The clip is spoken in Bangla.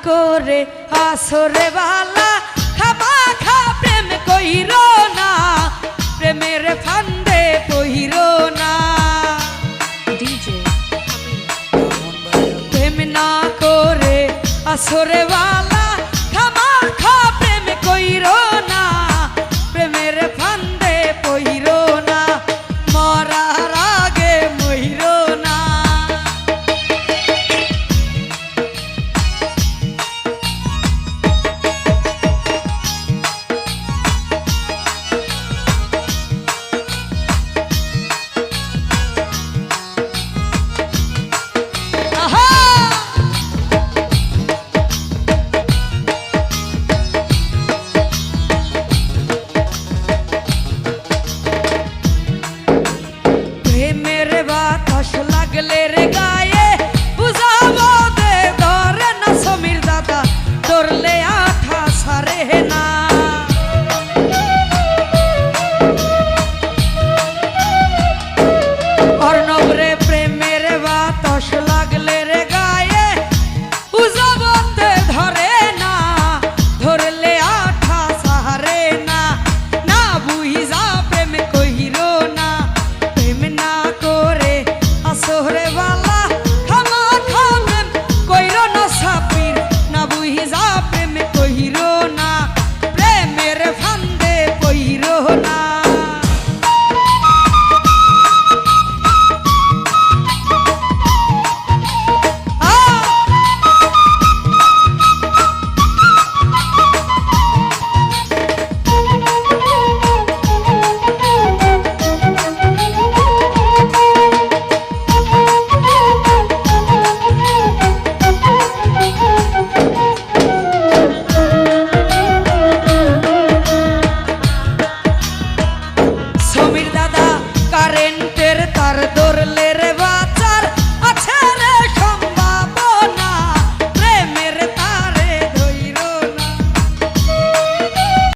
করে আসরে বালা খামা খা প্রেম কইরো না, প্রেমের ফান্দে কইরো না। প্রেম না করে আসরে বালা খামা খা প্রেম কইরো না, প্রেমের ফান্দে কইরো না, মরার আগে মইরো না। লাগলে রে গায়ে বুঝাবো দে ধরে না সমীর দাদা, ধরলে আঠা সারে না। অর্ণব রে প্রেমের বাতাস লাগলে রে গায়ে বুঝাবো দে ধরে না, ধরলে আঠা সারে না। না বুঝা প্রেম কহিরো না, প্রেম না করে আসরে বালা খামা খা প্রেম কইরো না সাপির, না বুঝা প্রেম কইরো না, প্রেমের ফান্দে কইরো না। কারেন্টের তার